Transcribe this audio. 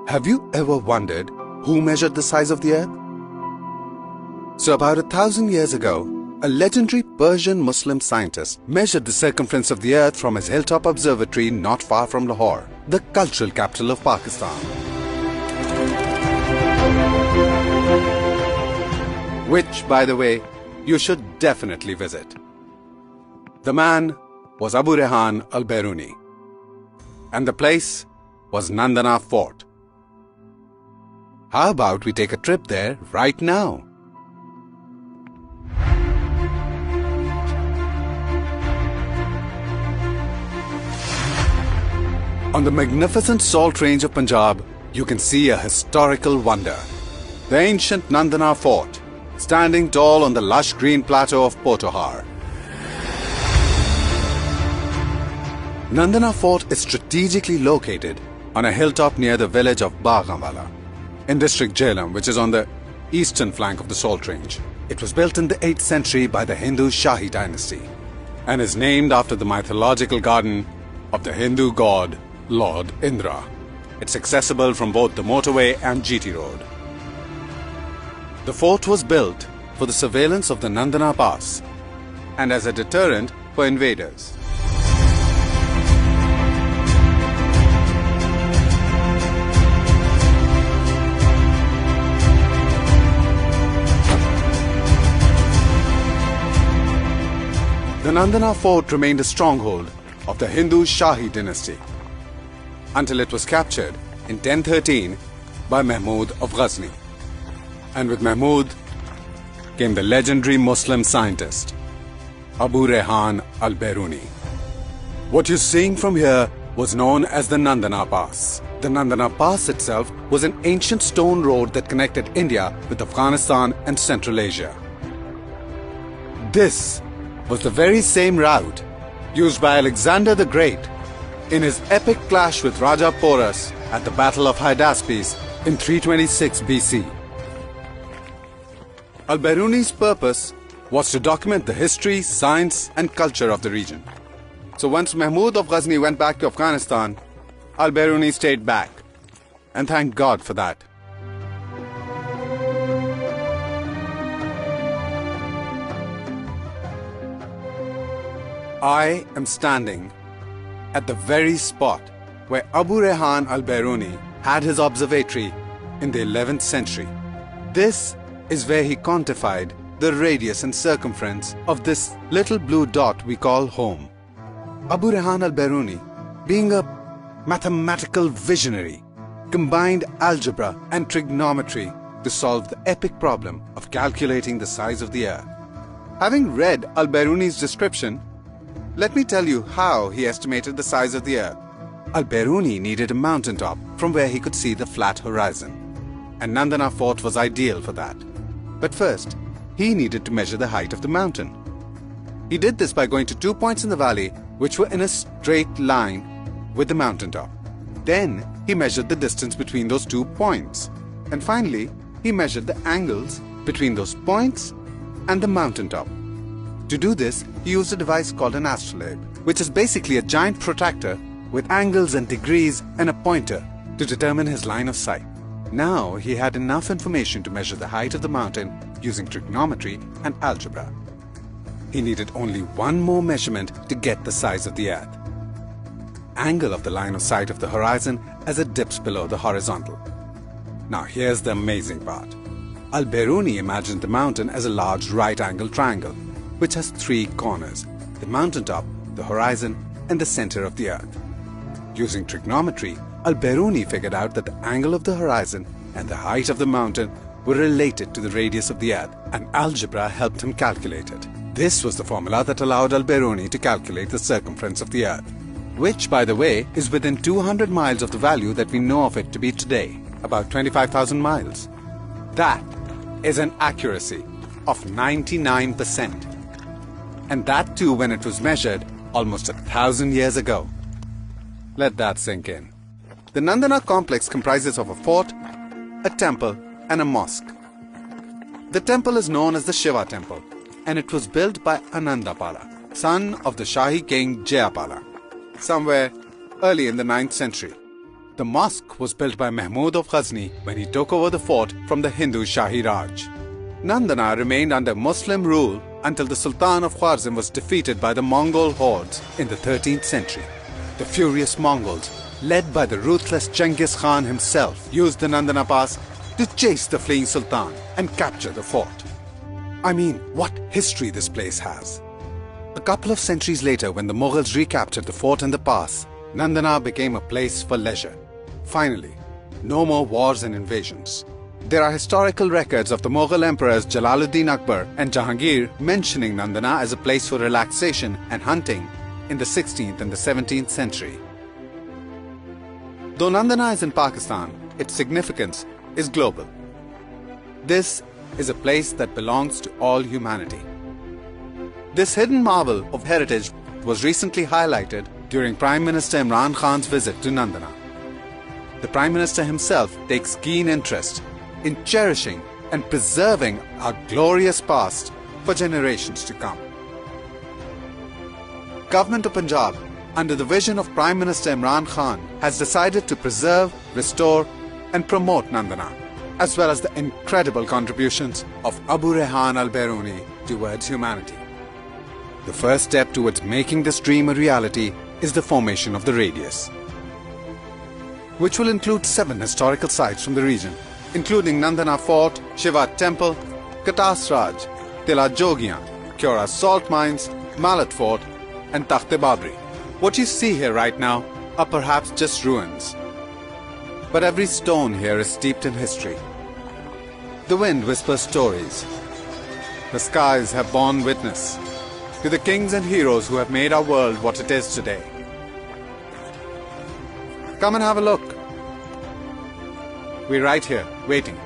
Have you ever wondered who measured the size of the earth? So about 1,000 years ago, a legendary Persian Muslim scientist measured the circumference of the earth from his hilltop observatory not far from Lahore, the cultural capital of Pakistan. Which, by the way, you should definitely visit. The man was Abu Rehan al-Biruni, and the place was Nandana Fort. How about we take a trip there right now? On the magnificent salt range of Punjab, you can see a historical wonder. The ancient Nandana Fort, standing tall on the lush green plateau of Potohar. Nandana Fort is strategically located on a hilltop near the village of Baghanwala, in district Jhelum, which is on the eastern flank of the Salt Range. It was built in the 8th century by the Hindu Shahi dynasty and is named after the mythological garden of the Hindu god Lord Indra. It's accessible from both the motorway and GT road. The fort was built for the surveillance of the Nandana Pass and as a deterrent for invaders. The Nandana Fort remained a stronghold of the Hindu Shahi dynasty until it was captured in 1013 by Mahmud of Ghazni. And with Mahmud came the legendary Muslim scientist Abu Rehan al-Biruni. What you're seeing from here was known as the Nandana Pass. The Nandana Pass itself was an ancient stone road that connected India with Afghanistan and Central Asia. This was the very same route used by Alexander the Great in his epic clash with Raja Porus at the Battle of Hydaspes in 326 BC. Al-Biruni's purpose was to document the history, science and culture of the region. So once Mahmud of Ghazni went back to Afghanistan, Al-Biruni stayed back. And thank God for that. I am standing at the very spot where Abu Rehan al-Biruni had his observatory in the 11th century. This is where he quantified the radius and circumference of this little blue dot we call home. Abu Rehan al-Biruni, being a mathematical visionary, combined algebra and trigonometry to solve the epic problem of calculating the size of the earth. Having read al-Biruni's description, let me tell you how he estimated the size of the earth. Al-Biruni needed a mountaintop from where he could see the flat horizon, and Nandana Fort was ideal for that. But first, he needed to measure the height of the mountain. He did this by going to 2 points in the valley which were in a straight line with the mountaintop. Then he measured the distance between those 2 points. And finally, he measured the angles between those points and the mountaintop. To do this, he used a device called an astrolabe, which is basically a giant protractor with angles and degrees and a pointer to determine his line of sight. Now he had enough information to measure the height of the mountain using trigonometry and algebra. He needed only one more measurement to get the size of the earth. Angle of the line of sight of the horizon as it dips below the horizontal. Now here's the amazing part. Al-Biruni imagined the mountain as a large right-angled triangle, which has 3 corners: the mountaintop, the horizon, and the center of the earth. Using trigonometry, Al-Biruni figured out that the angle of the horizon and the height of the mountain were related to the radius of the earth, and algebra helped him calculate it. This was the formula that allowed Al-Biruni to calculate the circumference of the earth, which, by the way, is within 200 miles of the value that we know of it to be today, about 25,000 miles. That is an accuracy of 99%. And that too when it was measured almost 1,000 years ago. Let that sink in. The Nandana complex comprises of a fort, a temple, and a mosque. The temple is known as the Shiva temple, and it was built by Anandapala, son of the Shahi king Jayapala, somewhere early in the 9th century. The mosque was built by Mahmud of Ghazni when he took over the fort from the Hindu Shahi Raj. Nandana remained under Muslim rule until the Sultan of Khwarizm was defeated by the Mongol hordes in the 13th century. The furious Mongols, led by the ruthless Genghis Khan himself, used the Nandana Pass to chase the fleeing Sultan and capture the fort. I mean, what history this place has. A couple of centuries later, when the Mughals recaptured the fort and the pass, Nandana became a place for leisure. Finally, no more wars and invasions. There are historical records of the Mughal emperors Jalaluddin Akbar and Jahangir mentioning Nandana as a place for relaxation and hunting in the 16th and the 17th century. Though Nandana is in Pakistan, its significance is global. This is a place that belongs to all humanity. This hidden marvel of heritage was recently highlighted during Prime Minister Imran Khan's visit to Nandana. The Prime Minister himself takes keen interest in cherishing and preserving our glorious past for generations to come. Government of Punjab, under the vision of Prime Minister Imran Khan, has decided to preserve, restore and promote Nandana, as well as the incredible contributions of Abu Rehan al-Biruni towards humanity. The first step towards making this dream a reality is the formation of the Radius, which will include 7 historical sites from the region, including Nandana Fort, Shiva Temple, Katas Raj, Tila Jogiyan, Kyora Salt Mines, Malat Fort and Takht-e-Babri. What you see here right now are perhaps just ruins, but every stone here is steeped in history. The wind whispers stories. The skies have borne witness to the kings and heroes who have made our world what it is today. Come and have a look. We're right here, waiting.